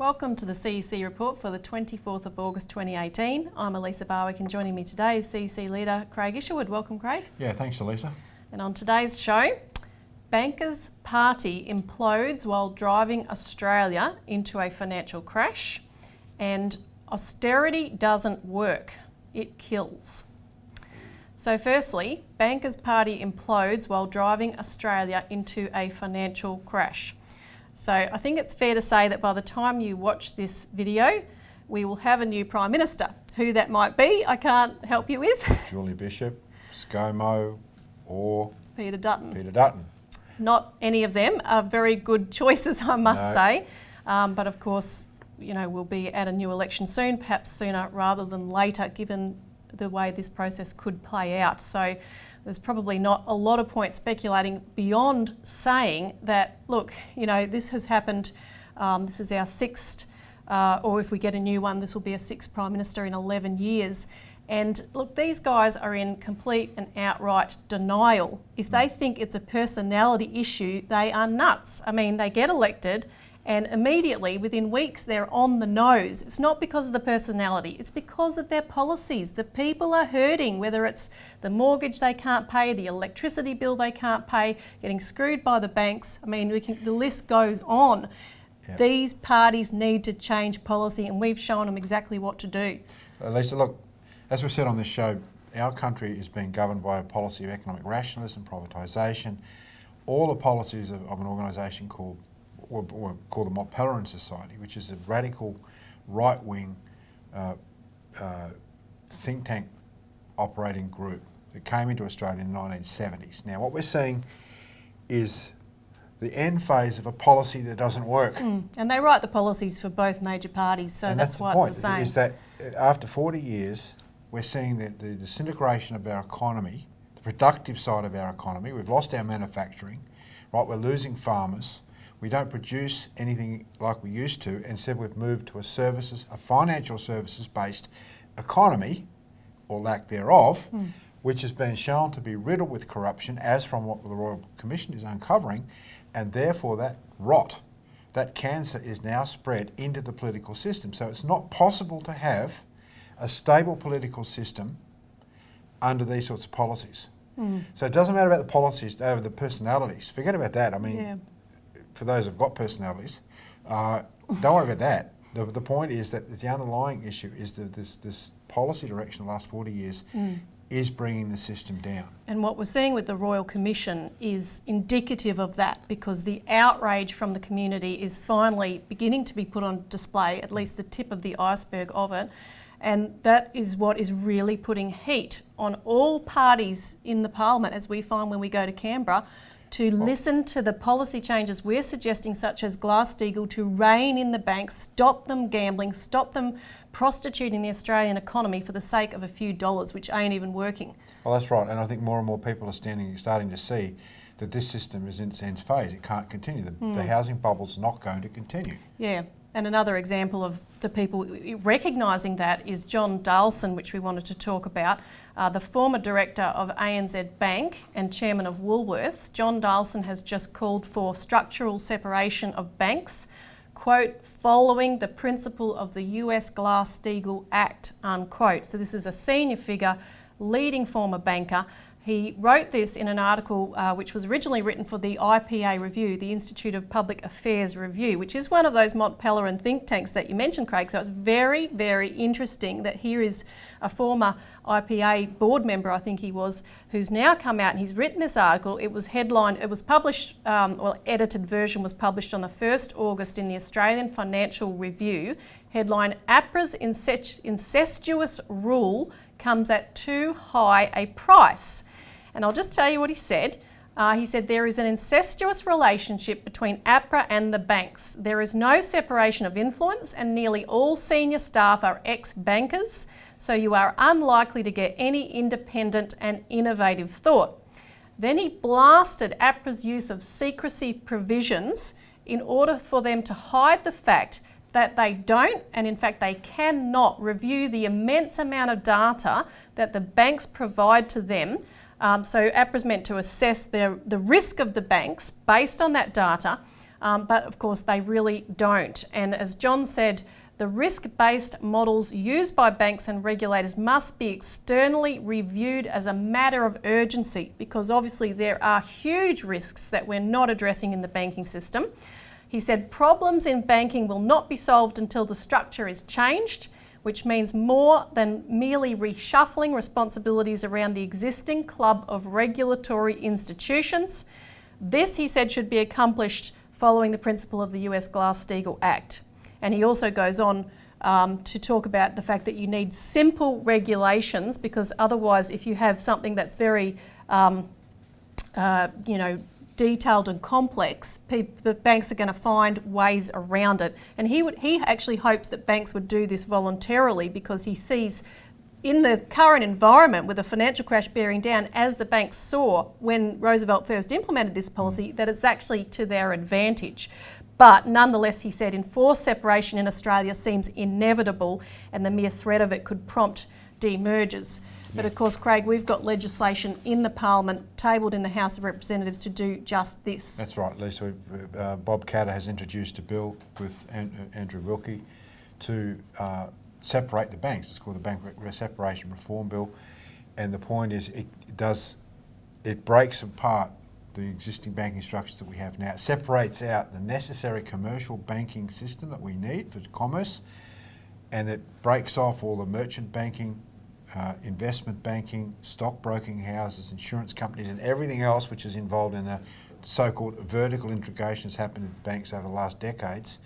Welcome to the CEC report for the 24th of August 2018. I'm Elisa Barwick and joining me today is CEC leader Craig Isherwood. Welcome, Craig. Yeah, thanks, Elisa. And on today's show, Bankers' Party implodes while driving Australia into a financial crash, and austerity doesn't work, it kills. So firstly, Bankers' Party implodes while driving Australia into a financial crash. So I think it's fair to say that by the time you watch this video, we will have a new Prime Minister. Who that might be, I can't help you with. Julie Bishop, ScoMo, or Peter Dutton. Peter Dutton. Not any of them are very good choices, I must say. But of course, you know, we'll be at a new election soon, perhaps sooner rather than later, given the way this process could play out. So there's probably not a lot of point speculating beyond saying that, look, you know, this has happened, this is our sixth, or if we get a new one, this will be a sixth Prime Minister in 11 years. And look, these guys are in complete and outright denial. If they think it's a personality issue, they are nuts. I mean, they get elected and immediately, within weeks, they're on the nose. It's not because of the personality, it's because of their policies. The people are hurting, whether it's the mortgage they can't pay, the electricity bill they can't pay, getting screwed by the banks. I mean, the list goes on. Yep. These parties need to change policy, and we've shown them exactly what to do. So, Lisa, look, as we said on this show, our country is being governed by a policy of economic rationalism, privatisation, all the policies of an organisation called the Mont Pelerin Society, which is a radical right-wing think tank operating group that came into Australia in the 1970s. Now, what we're seeing is the end phase of a policy that doesn't work. And they write the policies for both major parties, so that's why it's the same. Is that after 40 years, we're seeing the disintegration of our economy, the productive side of our economy. We've lost our manufacturing, right? We're losing farmers. We don't produce anything like we used to. Instead, we've moved to a financial services-based economy, or lack thereof, which has been shown to be riddled with corruption, as from what the Royal Commission is uncovering, and therefore that rot, that cancer is now spread into the political system. So it's not possible to have a stable political system under these sorts of policies. So it doesn't matter about the policies, the personalities. Forget about that. I mean, for those who've got personalities, don't worry about that. The point is that the underlying issue is that this policy direction the last 40 years is bringing the system down. And what we're seeing with the Royal Commission is indicative of that, because the outrage from the community is finally beginning to be put on display, at least the tip of the iceberg of it. And that is what is really putting heat on all parties in the Parliament, as we find when we go to Canberra, to listen to the policy changes we're suggesting, such as Glass-Steagall, to rein in the banks, stop them gambling, stop them prostituting the Australian economy for the sake of a few dollars, which ain't even working. Well, that's right, and I think more and more people are starting to see that this system is in its end phase. It can't continue. The housing bubble's not going to continue. Yeah. And another example of the people recognising that is John Daleson, which we wanted to talk about, the former director of ANZ Bank and chairman of Woolworths. John Daleson has just called for structural separation of banks, quote, following the principle of the US Glass-Steagall Act, unquote. So this is a senior figure, leading former banker. He wrote this in an article which was originally written for the IPA Review, the Institute of Public Affairs Review, which is one of those Mont Pelerin think tanks that you mentioned, Craig. So it's very, very interesting that here is a former IPA board member, I think he was, who's now come out and he's written this article. It was headlined, it was published, edited version was published on the 1st August in the Australian Financial Review. Headline, APRA's incestuous rule comes at too high a price. And I'll just tell you what he said. He said, there is an incestuous relationship between APRA and the banks. There is no separation of influence and nearly all senior staff are ex-bankers, so you are unlikely to get any independent and innovative thought. Then he blasted APRA's use of secrecy provisions in order for them to hide the fact that they don't, and in fact they cannot, review the immense amount of data that the banks provide to them. So APRA's meant to assess the risk of the banks based on that data. but of course they really don't. And as John said, the risk-based models used by banks and regulators must be externally reviewed as a matter of urgency, because obviously there are huge risks that we're not addressing in the banking system. He said problems in banking will not be solved until the structure is changed, which means more than merely reshuffling responsibilities around the existing club of regulatory institutions. This, he said, should be accomplished following the principle of the US Glass-Steagall Act. And he also goes on to talk about the fact that you need simple regulations, because otherwise if you have something that's very detailed and complex, the banks are going to find ways around it. And he actually hopes that banks would do this voluntarily, because he sees in the current environment with the financial crash bearing down, as the banks saw when Roosevelt first implemented this policy, that it's actually to their advantage. But nonetheless, he said, enforced separation in Australia seems inevitable, and the mere threat of it could prompt demergers. But of course, Craig, we've got legislation in the Parliament, tabled in the House of Representatives, to do just this. That's right, Lisa. Bob Catter has introduced a bill with Andrew Wilkie to separate the banks. It's called the Bank Separation Reform Bill. And the point is it breaks apart the existing banking structures that we have now. It separates out the necessary commercial banking system that we need for commerce, and it breaks off all the merchant banking, investment banking, stockbroking houses, insurance companies, and everything else which is involved in the so-called vertical integration that's happened in the banks over the last decades,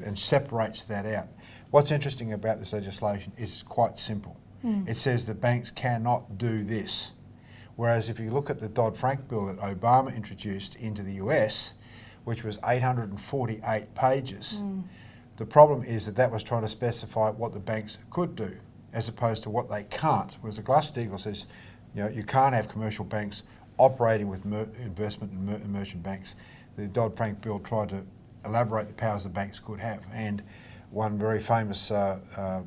and separates that out. What's interesting about this legislation is it's quite simple. It says that banks cannot do this. Whereas if you look at the Dodd-Frank bill that Obama introduced into the US, which was 848 pages, the problem is that was trying to specify what the banks could do, as opposed to what they can't. Whereas the Glass-Steagall says, you can't have commercial banks operating with investment and merchant banks. The Dodd-Frank bill tried to elaborate the powers the banks could have. And one very famous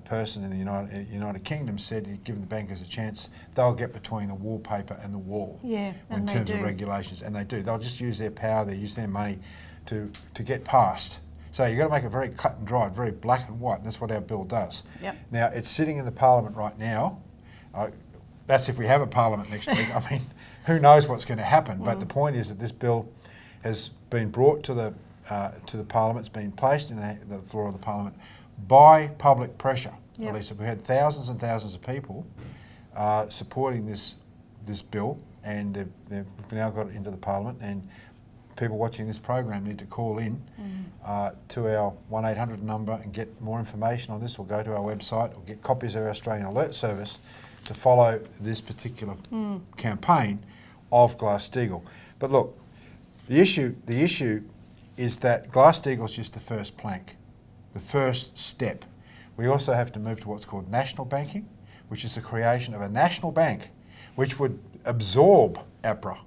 person in the United Kingdom said, given the bankers a chance, they'll get between the wallpaper and the wall in terms of regulations. And they do. They'll just use their power, they use their money to get past. So you've got to make it very cut and dried, very black and white, and that's what our bill does. Now, it's sitting in the Parliament right now. That's if we have a Parliament next week. I mean, who knows what's going to happen, but the point is that this bill has been brought to the Parliament, it's been placed in the floor of the Parliament by public pressure. Elisa, we had thousands and thousands of people supporting this bill, and they've now got it into the Parliament, and people watching this program need to call in to our 1-800 number and get more information on this, or go to our website, or get copies of our Australian Alert Service to follow this particular campaign of Glass-Steagall. But look, the issue is that Glass-Steagall is just the first plank, the first step. We also have to move to what's called national banking, which is the creation of a national bank which would absorb APRA.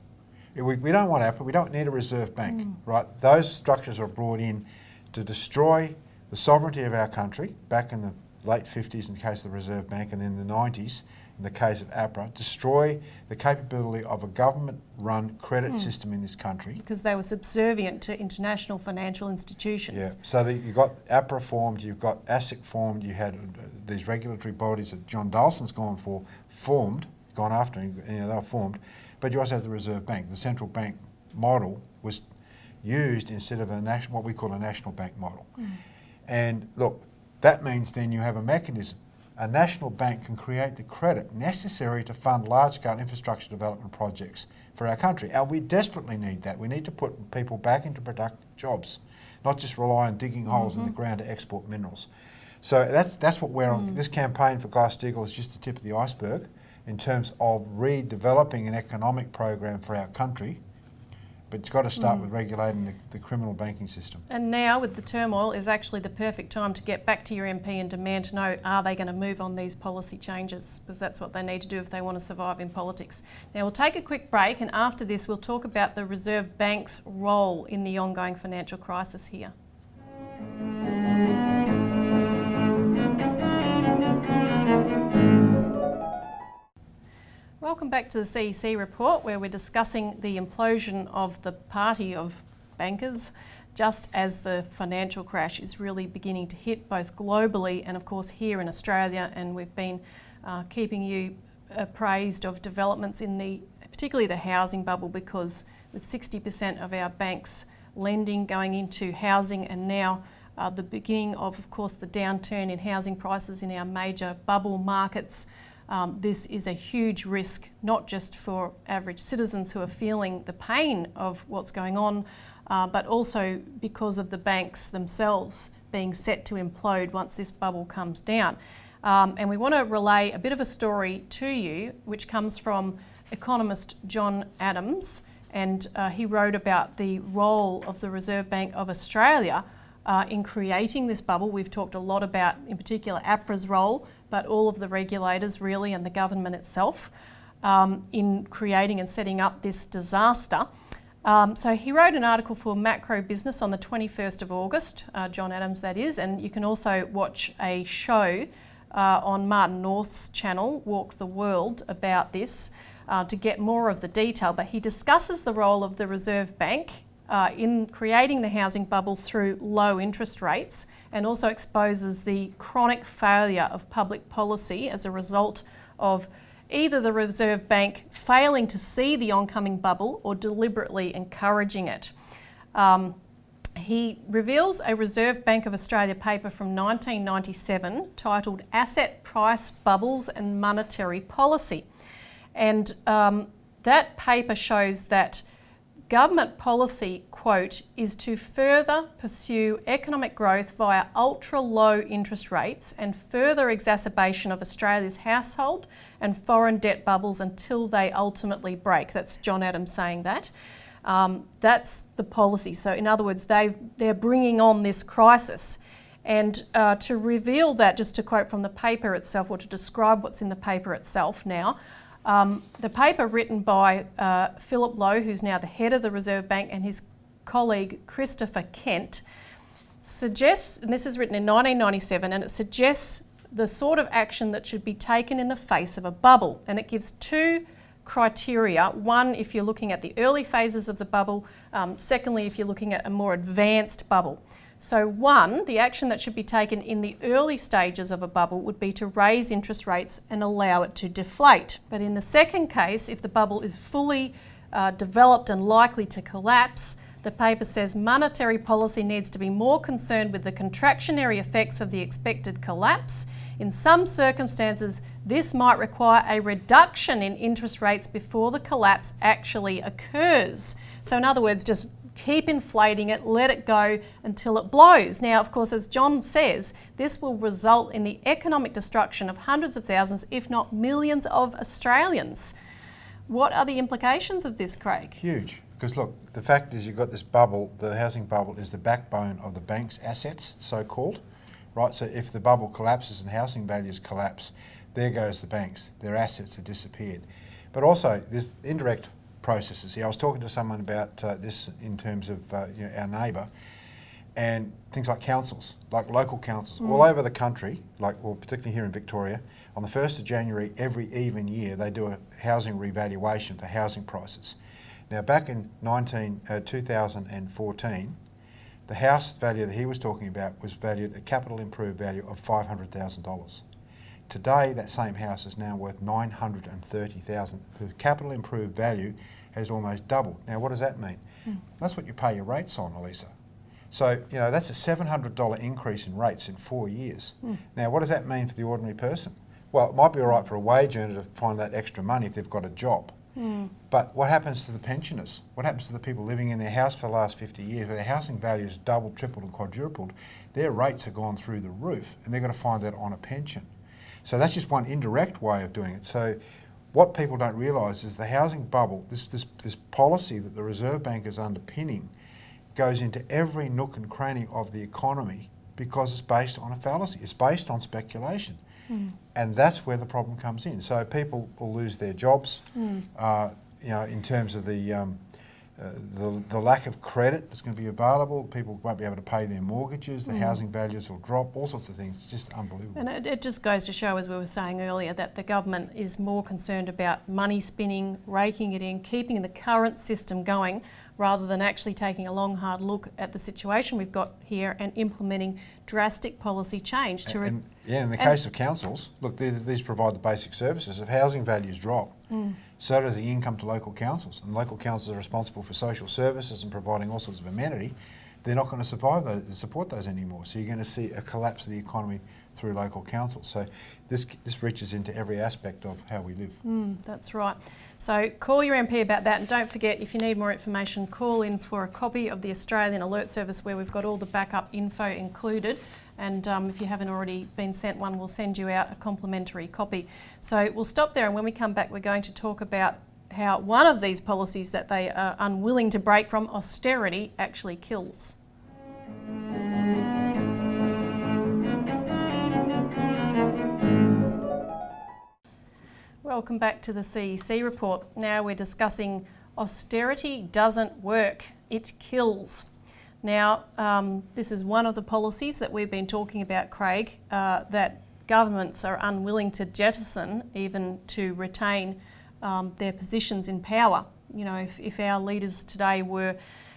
We don't want APRA, we don't need a reserve bank, right? Those structures are brought in to destroy the sovereignty of our country back in the late 50s in the case of the Reserve Bank, and then the 90s in the case of APRA, destroy the capability of a government-run credit system in this country. Because they were subservient to international financial institutions. Yeah, so you've got APRA formed, you've got ASIC formed, you had these regulatory bodies that John Dalson's gone after, they were formed, but you also had the Reserve Bank. The central bank model was used instead of what we call a national bank model. And look, that means then you have a mechanism. A national bank can create the credit necessary to fund large-scale infrastructure development projects for our country. And we desperately need that. We need to put people back into productive jobs, not just rely on digging holes in the ground to export minerals. So that's what we're on. This campaign for Glass-Steagall is just the tip of the iceberg in terms of redeveloping an economic program for our country. But it's got to start with regulating the criminal banking system. And now, with the turmoil, is actually the perfect time to get back to your MP and demand to know, are they going to move on these policy changes? Because that's what they need to do if they want to survive in politics. Now, we'll take a quick break, and after this, we'll talk about the Reserve Bank's role in the ongoing financial crisis here. Welcome back to the CEC report, where we're discussing the implosion of the party of bankers just as the financial crash is really beginning to hit both globally and of course here in Australia, and we've been keeping you appraised of developments in particularly the housing bubble, because with 60% of our banks lending going into housing, and now the beginning of course, the downturn in housing prices in our major bubble markets, this is a huge risk, not just for average citizens who are feeling the pain of what's going on, but also because of the banks themselves being set to implode once this bubble comes down. And we want to relay a bit of a story to you, which comes from economist John Adams, and he wrote about the role of the Reserve Bank of Australia in creating this bubble. We've talked a lot about, in particular, APRA's role, but all of the regulators really and the government itself in creating and setting up this disaster. So he wrote an article for Macro Business on the 21st of August, John Adams that is, and you can also watch a show on Martin North's channel, Walk the World, about this to get more of the detail. But he discusses the role of the Reserve Bank in creating the housing bubble through low interest rates, and also exposes the chronic failure of public policy as a result of either the Reserve Bank failing to see the oncoming bubble or deliberately encouraging it. He reveals a Reserve Bank of Australia paper from 1997 titled Asset Price Bubbles and Monetary Policy. And that paper shows that government policy, quote, is to further pursue economic growth via ultra-low interest rates and further exacerbation of Australia's household and foreign debt bubbles until they ultimately break. That's John Adams saying that. That's the policy. So in other words, they're bringing on this crisis. And to reveal that, just to quote from the paper itself, or to describe what's in the paper itself now, the paper written by Philip Lowe, who's now the head of the Reserve Bank, and his colleague Christopher Kent, suggests, and this is written in 1997, and it suggests the sort of action that should be taken in the face of a bubble. And it gives two criteria. One, if you're looking at the early phases of the bubble. Secondly, if you're looking at a more advanced bubble. So one, the action that should be taken in the early stages of a bubble would be to raise interest rates and allow it to deflate. But in the second case, if the bubble is fully developed and likely to collapse, the paper says monetary policy needs to be more concerned with the contractionary effects of the expected collapse. In some circumstances, this might require a reduction in interest rates before the collapse actually occurs. So in other words, just keep inflating it, let it go until it blows. Now, of course, as John says, this will result in the economic destruction of hundreds of thousands, if not millions of Australians. What are the implications of this, Craig? Huge. Because look, the fact is you've got this bubble, the housing bubble is the backbone of the bank's assets, so-called, right? So if the bubble collapses and housing values collapse, there goes the banks. Their assets have disappeared. But also, there's indirect processes here. I was talking to someone about this in terms of our neighbour, and things like councils, like local councils, all over the country, particularly here in Victoria, on the 1st of January every even year, they do a housing revaluation for housing prices. Now, back in 2014, the house value that he was talking about was valued at capital improved value of $500,000. Today, that same house is now worth $930,000. The capital improved value has almost doubled. Now, what does that mean? That's what you pay your rates on, Elisa. So, that's a $700 increase in rates in 4 years. Now, what does that mean for the ordinary person? Well, it might be all right for a wage earner to find that extra money if they've got a job. But what happens to the pensioners? What happens to the people living in their house for the last 50 years, where their housing values doubled, tripled and quadrupled? Their rates have gone through the roof, and they're going to find that on a pension. So that's just one indirect way of doing it. So what people don't realise is the housing bubble, this policy that the Reserve Bank is underpinning, goes into every nook and cranny of the economy because it's based on a fallacy. It's based on speculation. And that's where the problem comes in. So people will lose their jobs, in terms of the lack of credit that's going to be available. People won't be able to pay their mortgages, the housing values will drop, all sorts of things. It's just unbelievable. And it just goes to show, as we were saying earlier, that the government is more concerned about money spinning, raking it in, keeping the current system going, rather than actually taking a long, hard look at the situation we've got here and implementing drastic policy change. In the case of councils, look, these provide the basic services. If housing values drop, so does the income to local councils. And local councils are responsible for social services and providing all sorts of amenity. They're not going to support those anymore. So you're going to see a collapse of the economy through local councils. So this reaches into every aspect of how we live. That's right. So call your MP about that, and don't forget, if you need more information, call in for a copy of the Australian Alert Service where we've got all the backup info included. And if you haven't already been sent one, we'll send you out a complimentary copy. So we'll stop there, and when we come back, we're going to talk about how one of these policies that they are unwilling to break from, austerity, actually kills. Welcome back to the CEC report. Now we're discussing austerity doesn't work, it kills. Now, this is one of the policies that we've been talking about, Craig, that governments are unwilling to jettison even to retain their positions in power. You know, if our leaders today were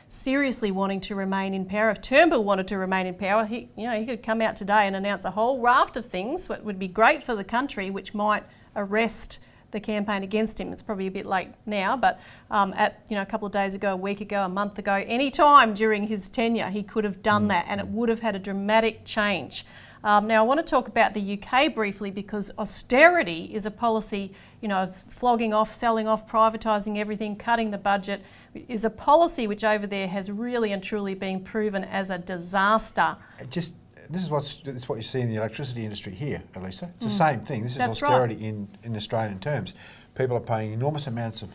seriously wanting to remain in power, if Turnbull wanted to remain in power, he could come out today and announce a whole raft of things that would be great for the country, which might arrest the campaign against him. It's probably a bit late now, but a couple of days ago, a week ago, a month ago, any time during his tenure, he could have done that, and it would have had a dramatic change. Now, I want to talk about the UK briefly, because austerity is a policy, of flogging off, selling off, privatising everything, cutting the budget, is a policy which over there has really and truly been proven as a disaster. This is what you see in the electricity industry here, Elisa. It's the same thing. This is That's austerity right. in Australian terms. People are paying enormous amounts of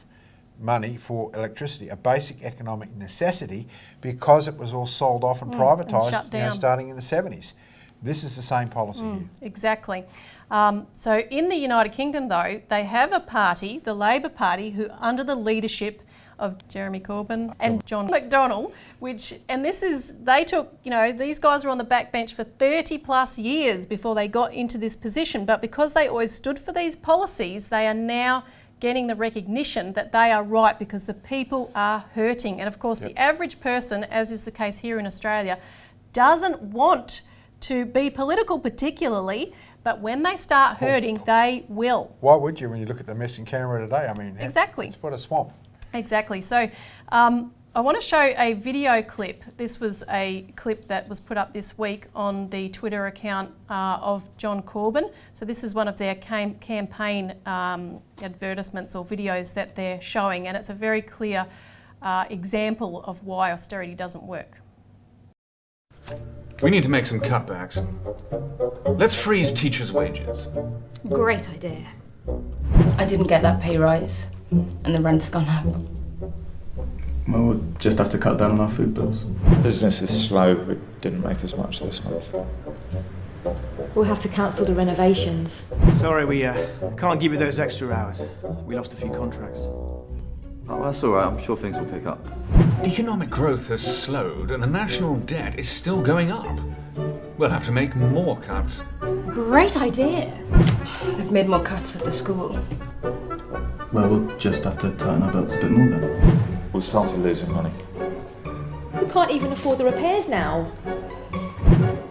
money for electricity, a basic economic necessity, because it was all sold off and privatised, shut down. starting in the 70s. This is the same policy here. Exactly. So in the United Kingdom, though, they have a party, the Labor Party, who under the leadership of Jeremy Corbyn and John McDonnell, these guys were on the backbench for 30 plus years before they got into this position, but because they always stood for these policies, they are now getting the recognition that they are right, because the people are hurting. And of course, the average person, as is the case here in Australia, doesn't want to be political particularly, but when they start hurting, they will. Why would you when you look at the mess in Canberra today? I mean, exactly. It's what a swamp. Exactly. So I want to show a video clip. This was a clip that was put up this week on the Twitter account of John Corbyn. So this is one of their campaign advertisements or videos that they're showing, and it's a very clear example of why austerity doesn't work. We need to make some cutbacks. Let's freeze teachers' wages. Great idea. I didn't get that pay rise, and the rent's gone up. Well, we'll just have to cut down on our food bills. Business is slow. It didn't make as much this month. We'll have to cancel the renovations. Sorry, we can't give you those extra hours. We lost a few contracts. Oh, that's all right. I'm sure things will pick up. Economic growth has slowed and the national debt is still going up. We'll have to make more cuts. Great idea. They've made more cuts at the school. Well, we'll just have to tighten our belts a bit more then. We started losing money. We can't even afford the repairs now.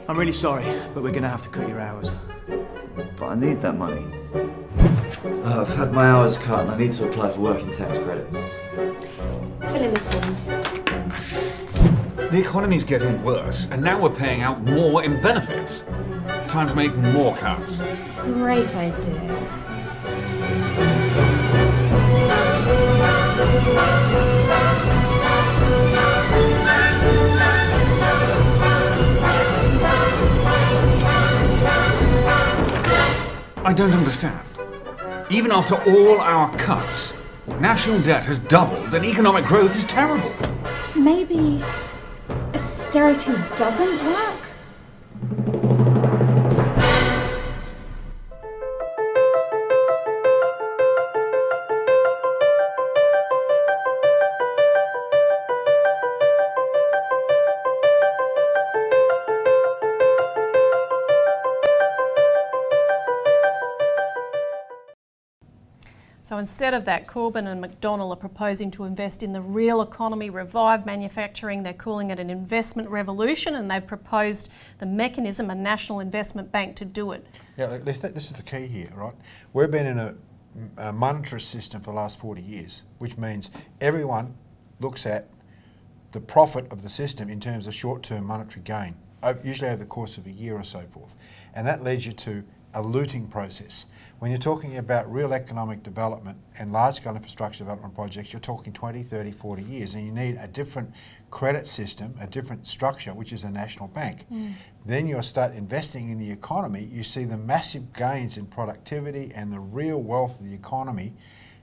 I'm really sorry, but we're going to have to cut your hours. But I need that money. I've had my hours cut and I need to apply for working tax credits. Fill in this form. The economy's getting worse and now we're paying out more in benefits. Time to make more cuts. Great idea. I don't understand. Even after all our cuts, national debt has doubled and economic growth is terrible. Maybe austerity doesn't work? So instead of that, Corbyn and McDonnell are proposing to invest in the real economy, revive manufacturing. They're calling it an investment revolution, and they've proposed the mechanism, a national investment bank, to do it. Yeah, this is the key here, right? We've been in a monetarist system for the last 40 years, which means everyone looks at the profit of the system in terms of short-term monetary gain, usually over the course of a year or so forth. And that leads you to a looting process. When you're talking about real economic development and large-scale infrastructure development projects, you're talking 20, 30, 40 years, and you need a different credit system, a different structure, which is a national bank. Then you'll start investing in the economy. You see the massive gains in productivity, and the real wealth of the economy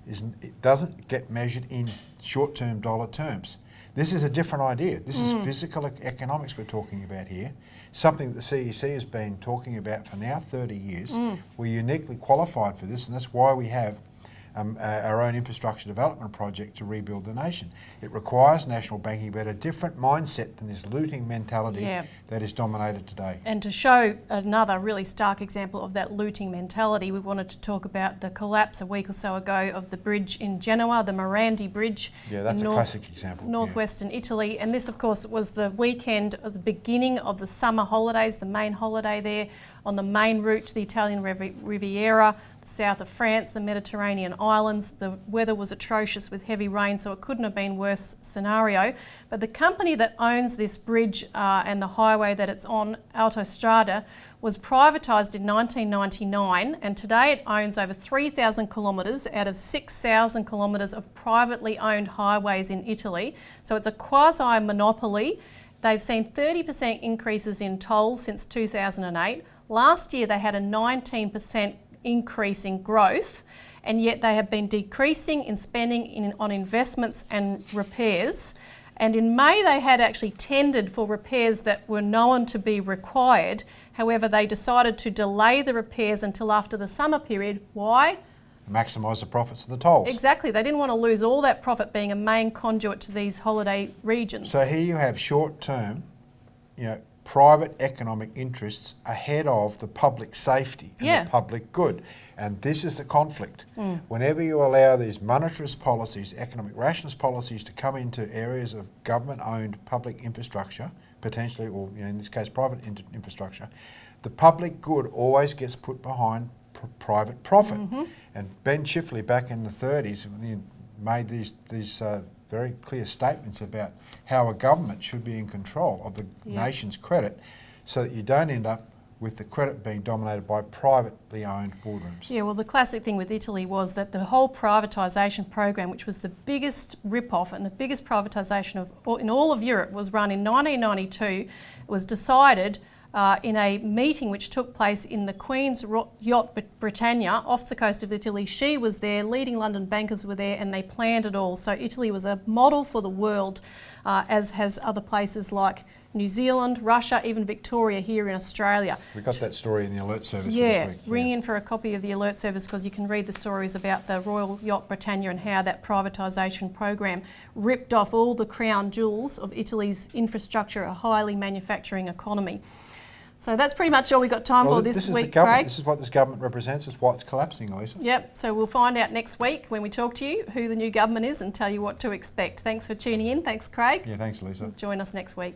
it doesn't get measured in short-term dollar terms. This is a different idea. This is physical economics we're talking about here, something that the CEC has been talking about for now 30 years. We're uniquely qualified for this, and that's why we have our own infrastructure development project to rebuild the nation. It requires national banking, but a different mindset than this looting mentality that is dominated today. And to show another really stark example of that looting mentality, we wanted to talk about the collapse a week or so ago of the bridge in Genoa, the Morandi Bridge. Yeah, that's a classic example. Northwestern Italy. And this, of course, was the weekend of the beginning of the summer holidays, the main holiday there on the main route to the Italian Riviera, the south of France, the Mediterranean islands. The weather was atrocious with heavy rain, so it couldn't have been worse scenario. But the company that owns this bridge and the highway that it's on, Austerity, was privatised in 1999, and today it owns over 3,000 kilometres out of 6,000 kilometres of privately owned highways in Italy. So it's a quasi-monopoly. They've seen 30% increases in tolls since 2008. Last year they had a 19% increase in growth, and yet they have been decreasing in spending on investments and repairs. And in May they had actually tendered for repairs that were known to be required. However, they decided to delay the repairs until after the summer period. Why? Maximise the profits of the tolls. Exactly. They didn't want to lose all that profit being a main conduit to these holiday regions. So here you have short-term, private economic interests ahead of the public safety and the public good. And this is the conflict. Whenever you allow these monetarist policies, economic rationalist policies to come into areas of government-owned public infrastructure, potentially, or in this case private infrastructure, the public good always gets put behind private profit. And Ben Chifley back in the 30s made these very clear statements about how a government should be in control of the nation's credit so that you don't end up with the credit being dominated by privately owned boardrooms. Yeah, well, the classic thing with Italy was that the whole privatisation program, which was the biggest rip-off and the biggest privatisation in all of Europe, was run in 1992. It was decided in a meeting which took place in the Queen's yacht Britannia off the coast of Italy. She was there, leading London bankers were there, and they planned it all. So Italy was a model for the world, as has other places like New Zealand, Russia, even Victoria here in Australia. We got that story in the alert service this week. Ring in for a copy of the alert service because you can read the stories about the Royal Yacht Britannia and how that privatisation program ripped off all the crown jewels of Italy's infrastructure, a highly manufacturing economy. So that's pretty much all we've got time for this week, Craig. This is what this government represents. It's why it's collapsing, Elisa. Yep, so we'll find out next week when we talk to you who the new government is and tell you what to expect. Thanks for tuning in. Thanks, Craig. Yeah, thanks, Elisa. Join us next week.